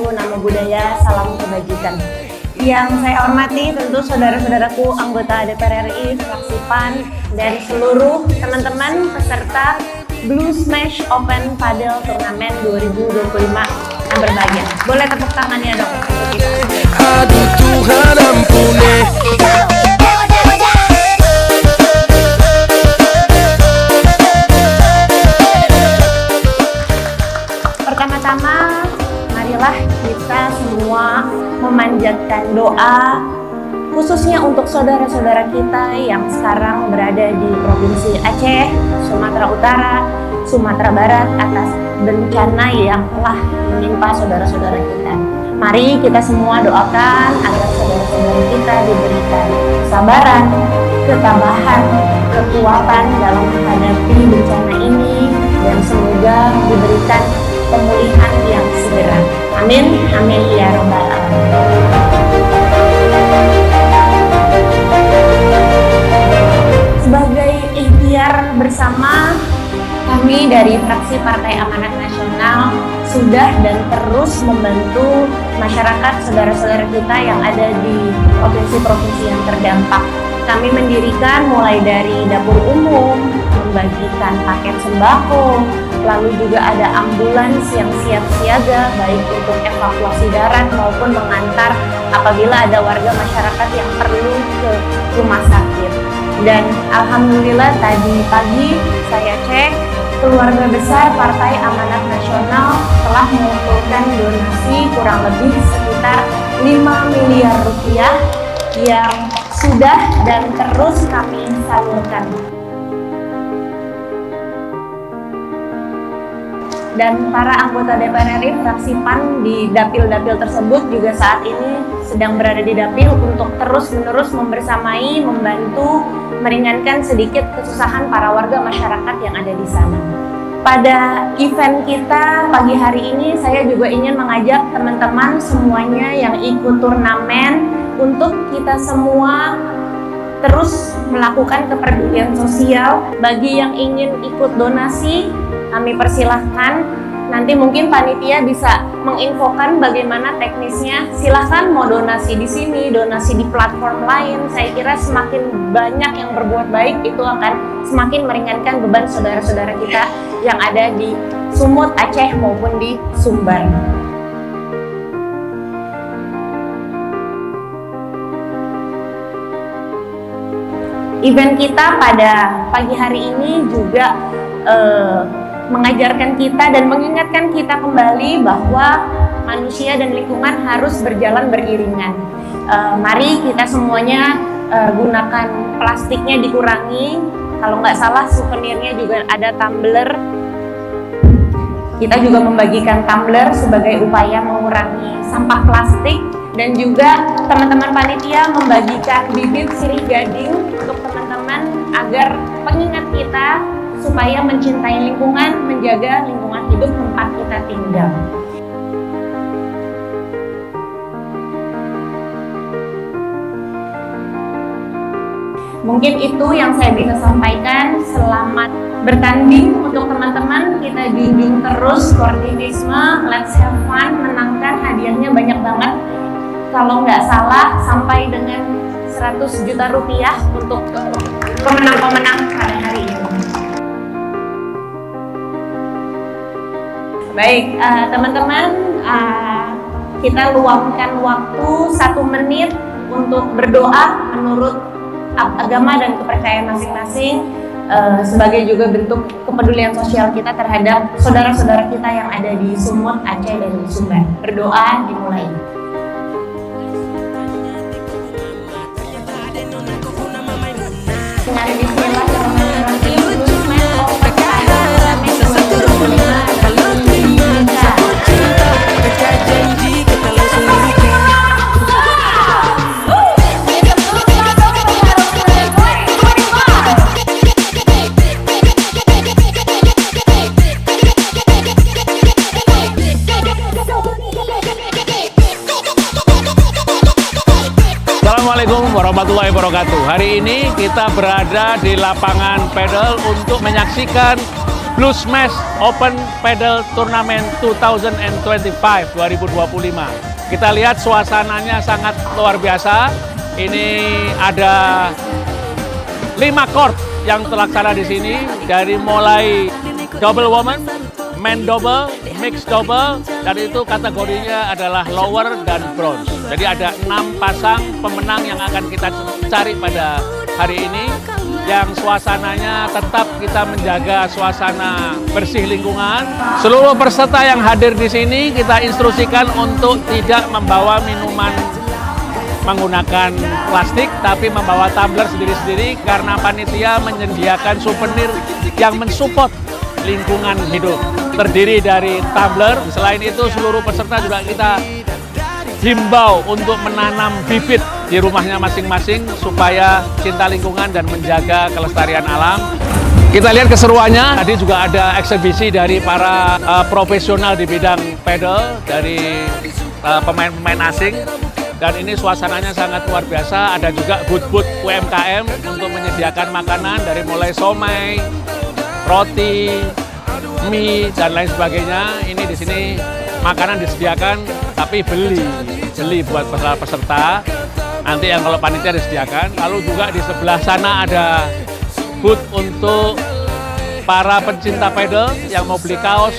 wabarakatuh, nama budaya, salam kebajikan. Yang saya hormati tentu saudara-saudaraku anggota DPR RI, fraksi PAN, dan seluruh teman-teman peserta Blue Smash Open Padel Turnamen 2025 yang berbahagia. Boleh tepuk tangannya dong untuk kita. Aduh Tuhan ampuni. Pertama-tama, marilah kita semua memanjatkan doa khususnya untuk saudara-saudara kita yang sekarang berada di Provinsi Aceh, Sumatera Utara, Sumatera Barat atas bencana yang telah menimpa saudara-saudara kita. Mari kita semua doakan agar saudara-saudara kita diberikan kesabaran, ketabahan, kekuatan dalam menghadapi bencana ini, dan semoga diberikan pemulihan yang segera. Amin, amin ya robbal alamin. Sebagai ikhtiar bersama, kami dari fraksi Partai Amanat Nasional sudah dan terus membantu masyarakat saudara-saudara kita yang ada di provinsi-provinsi yang terdampak. Kami mendirikan mulai dari dapur umum, membagikan paket sembako, lalu juga ada ambulans yang siap siaga baik untuk evakuasi darat maupun mengantar apabila ada warga masyarakat yang perlu ke rumah sakit. Dan alhamdulillah tadi pagi saya cek, keluarga besar Partai Amanat Nasional telah mengumpulkan donasi kurang lebih sekitar 5 miliar rupiah yang sudah dan terus kami salurkan. Dan para anggota DPR RI fraksi PAN di dapil-dapil tersebut juga saat ini sedang berada di dapil untuk terus-menerus membersamai, membantu, meringankan sedikit kesusahan para warga masyarakat yang ada di sana. Pada event kita pagi hari ini, saya juga ingin mengajak teman-teman semuanya yang ikut turnamen untuk kita semua terus melakukan kepedulian sosial. Bagi yang ingin ikut donasi, kami persilahkan. Nanti mungkin panitia bisa menginfokan bagaimana teknisnya. Silahkan mau donasi di sini, donasi di platform lain. Saya kira semakin banyak yang berbuat baik, itu akan semakin meringankan beban saudara-saudara kita yang ada di Sumut, Aceh maupun di Sumbar. Event kita pada pagi hari ini juga mengajarkan kita dan mengingatkan kita kembali bahwa manusia dan lingkungan harus berjalan beriringan. Mari kita semuanya gunakan plastiknya dikurangi. Kalau nggak salah souvenirnya juga ada tumbler. Kita juga membagikan tumbler sebagai upaya mengurangi sampah plastik, dan juga teman-teman panitia membagikan bibit sirih gading untuk teman-teman agar pengingat kita supaya mencintai lingkungan, menjaga lingkungan hidup tempat kita tinggal. Mungkin itu yang saya bisa sampaikan. Selamat bertanding untuk teman-teman. Kita junjung terus sportivisme, let's have fun, menangkan, hadiahnya banyak banget. Kalau nggak salah sampai dengan 100 juta rupiah untuk pemenang-pemenang pada hari ini. Baik, teman-teman, kita luangkan waktu 1 menit untuk berdoa menurut agama dan kepercayaan masing-masing, sebagai juga bentuk kepedulian sosial kita terhadap saudara-saudara kita yang ada di Sumut, Aceh, dan Sumbar. Berdoa dimulai. Dengan bismillahirrahmanirrahim. Assalamualaikum warahmatullahi wabarakatuh. Hari ini kita berada di lapangan padel untuk menyaksikan Blue Smash Open Paddle Tournament 2025. Kita lihat suasananya sangat luar biasa. Ini ada 5 court yang terlaksana di sini, dari mulai double woman, main double, mixed double, dan itu kategorinya adalah lower dan bronze. Jadi ada 6 pasang pemenang yang akan kita cari pada hari ini, yang suasananya tetap kita menjaga suasana bersih lingkungan. Seluruh peserta yang hadir di sini kita instruksikan untuk tidak membawa minuman menggunakan plastik, tapi membawa tumbler sendiri-sendiri karena panitia menyediakan souvenir yang mensupport lingkungan hidup. Terdiri dari tumbler, selain itu seluruh peserta juga kita himbau untuk menanam bibit di rumahnya masing-masing supaya cinta lingkungan dan menjaga kelestarian alam. Kita lihat keseruannya, tadi juga ada eksebisi dari para profesional di bidang paddle, dari pemain-pemain asing. Dan ini suasananya sangat luar biasa. Ada juga booth-booth UMKM untuk menyediakan makanan dari mulai somai, roti, mie, dan lain sebagainya. Ini di sini makanan disediakan, tapi beli buat peserta. Nanti yang kalau panitia disediakan. Lalu juga di sebelah sana ada booth untuk para pencinta paddle yang mau beli kaos,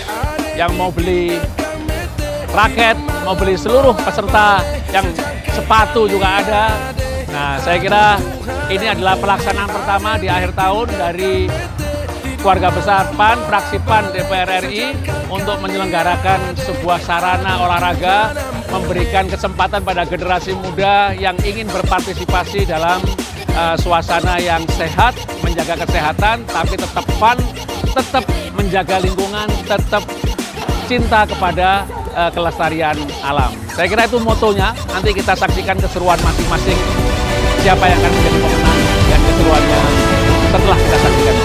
yang mau beli raket, mau beli seluruh peserta, yang sepatu juga ada. Nah, saya kira ini adalah pelaksanaan pertama di akhir tahun dari keluarga besar PAN, fraksi PAN DPR RI untuk menyelenggarakan sebuah sarana olahraga, memberikan kesempatan pada generasi muda yang ingin berpartisipasi dalam suasana yang sehat, menjaga kesehatan, tapi tetap fun, tetap menjaga lingkungan, tetap cinta kepada kelestarian alam. Saya kira itu motonya. Nanti kita saksikan keseruan masing-masing, siapa yang akan menjadi pemenang dan keseruannya setelah kita saksikan.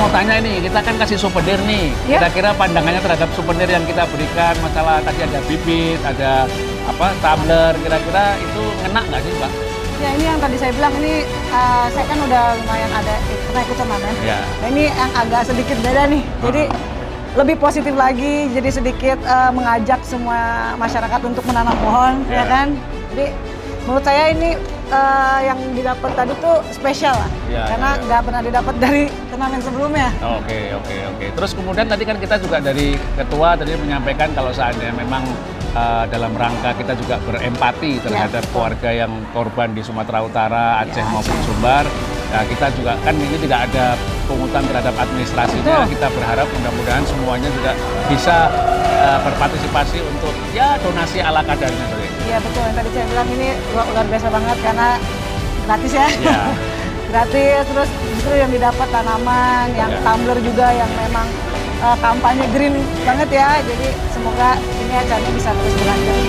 Tanya ini, kita kan kasih souvenir nih. Kira-kira pandangannya terhadap souvenir yang kita berikan, masalah tadi ada bibit, ada tumbler, kira-kira itu ngena nggak sih, Mbak? Ya, ini yang tadi saya bilang, ini saya kan udah lumayan pernah ikut turnamen. Ya. Nah, ini yang agak sedikit beda nih. Jadi lebih positif lagi, jadi sedikit mengajak semua masyarakat untuk menanam pohon, ya kan? Jadi menurut saya ini yang didapat tadi tuh spesial lah, karena nggak pernah didapat dari turnamen sebelumnya. Oke. Terus kemudian tadi kan kita juga dari ketua tadi menyampaikan kalau seandainya memang dalam rangka kita juga berempati terhadap keluarga yang korban di Sumatera Utara, Aceh maupun Sumbar. Nah, kita juga kan ini tidak ada pungutan terhadap administrasinya. Betul. Kita berharap mudah-mudahan semuanya juga bisa berpartisipasi untuk donasi ala kadarnya. Iya betul, yang tadi saya bilang ini luar biasa banget karena gratis ya. Gratis, terus justru yang didapat tanaman, yang tumbler juga yang memang kampanye green banget ya. Jadi semoga ini acaranya bisa terus berlanjut.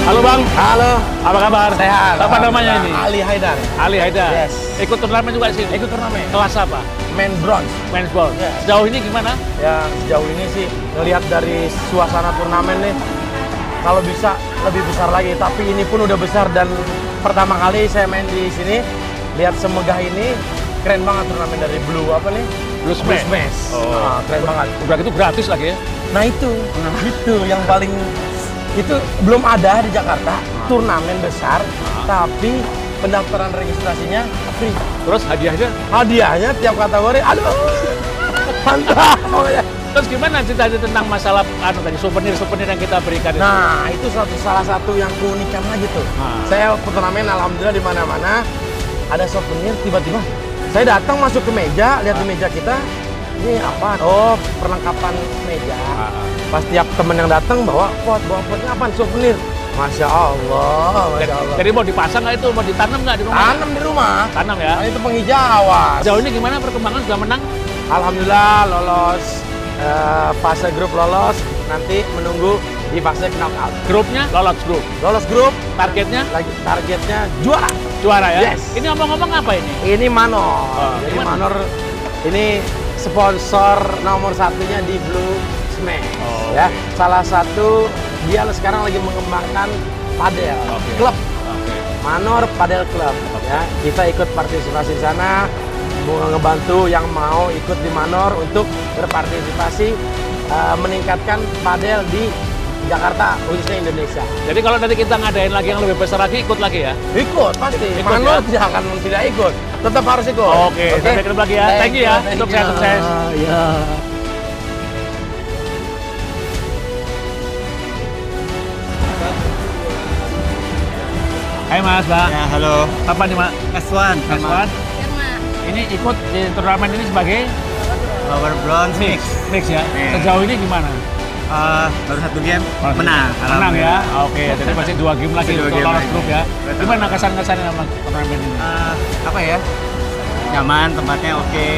Halo Bang. Halo. Apa kabar? Sehat. Apa namanya ini? Ali Haidar. Ali Haidar. Yes. Ikut turnamen juga sih? Ikut turnamen. Kelas apa? Main bronze. Men's ball. Yes. Sejauh ini gimana? Ya sejauh ini sih ngelihat dari suasana turnamen nih, kalau bisa lebih besar lagi. Tapi ini pun udah besar dan pertama kali saya main di sini, lihat semegah ini, keren banget turnamen dari Blue Blue Smash. Oh. Keren banget. Udah gitu gratis lagi ya? Nah itu yang paling itu belum ada di Jakarta, turnamen besar, tapi pendaftaran registrasinya free. Terus hadiahnya? Hadiahnya tiap kategori, aduh, mantap. Terus gimana cerita tentang masalah tadi souvenir yang kita berikan itu? Nah, itu salah satu yang keunikan lagi tuh. Saya turnamen alhamdulillah di mana-mana ada souvenir, tiba-tiba saya datang masuk ke meja, lihat di meja kita, ini apa? Oh, perlengkapan meja. Pas tiap temen yang datang bawa potnya apa? Souvenir. Masya Allah, Masya Allah. Jadi mau dipasang nggak itu? Mau ditanam nggak di rumah? Tanam di rumah. Tanam ya. Nah, itu penghijauan. Sejauh ini gimana perkembangan, sudah menang? Alhamdulillah lolos fase grup lolos. Nanti menunggu di fase knockout. Grupnya lolos grup. Lolos grup, Targetnya lagi targetnya juara. juara ya. Yes. Ini ngomong-ngomong apa ini? Ini Manor. Oh, Jadi gimana? Manor ini sponsor nomor satunya di Blue Smash. Oh, Ya, oke. salah satu dia sekarang lagi mengembangkan padel Oke. klub. Oke. Manor Padel Club. Ya, kita ikut partisipasi di sana, mau ngebantu yang mau ikut di Manor untuk berpartisipasi meningkatkan padel di Jakarta khususnya Indonesia. Jadi kalau nanti kita ngadain lagi yang lebih besar lagi, ikut lagi ya? Ikut pasti. Ikut, Manor ya? tidak ikut, tetap harus ikut. Oke, sampai ketemu lagi ya. Thank you ya. Sukses, sukses. Ya. Hai Mas, Mbak. Ya, halo. Apa nih, Mak? S1 Mas sama Wan. Ini ikut di turnamen ini sebagai Power Bronze Mix. mix ya. Iya. Sejauh ini gimana? Baru satu game, Mas, menang. Menang ya. Alhamdulillah. Oke, jadi masih 2 game lagi Masih dua untuk game lolos lagi. grup ya. Betul. Gimana kesan-kesannya sama turnamen ini? Apa ya? Nyaman, tempatnya oke.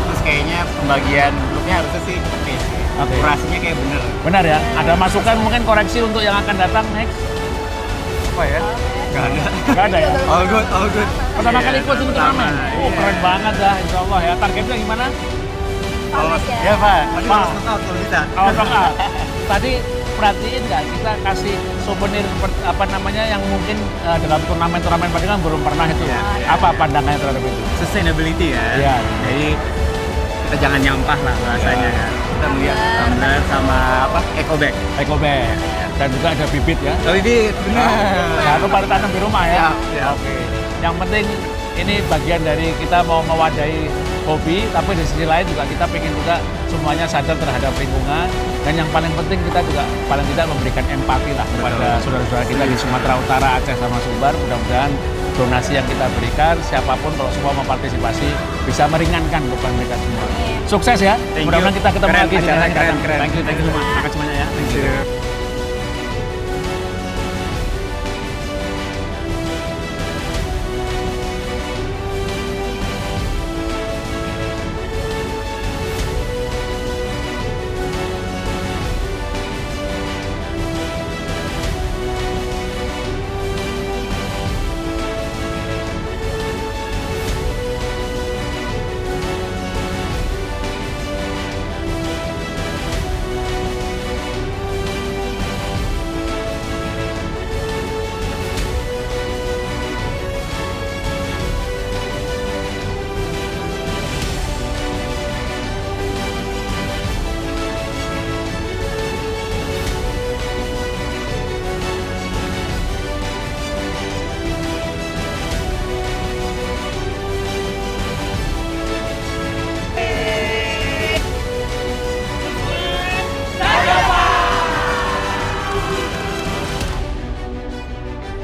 Terus kayaknya pembagian grupnya harusnya sih oke. Oke. Kurasinya kayak bener. Benar ya? Ada masukan mungkin koreksi untuk yang akan datang next? Apa ya? Gak ada. Gak ada ya? All good, all good. Pertama kali ikut ini Pertama, turnamen? Oh, iya. keren banget dah, insya Allah ya. Targetnya gimana? Lolos. Ya, Pak. Tapi Pak. lolos knockout kalau bisa. Oh, knockout. Tadi perhatiin nggak kita kasih souvenir apa namanya yang mungkin dalam turnamen-turnamen padel kan belum pernah itu. Iya, iya. Apa pandangannya terhadap itu? Sustainability ya. Iya. Jadi kita jangan nyampah lah bahasanya kan. Kita melihat benar sama apa? Eco bag. Eco bag. Dan juga ada bibit ya. Oh, ini benar. Satu pada tanam di rumah ya. Siap, siap. Oke. Yang penting ini bagian dari kita mau mewadahi hobi, tapi di sisi lain juga kita pengen juga semuanya sadar terhadap lingkungan. Dan yang paling penting kita juga paling tidak memberikan empati lah kepada saudara-saudara kita di Sumatera Utara, Aceh sama Sumbar. Mudah-mudahan donasi yang kita berikan, siapapun kalau semua mau partisipasi bisa meringankan beban mereka semua. Sukses ya. Thank you. Mudah-mudahan kita ketemu Keren, lagi di acara next keren, time. keren. Thank you semua. Makasih banyak ya. Thank you.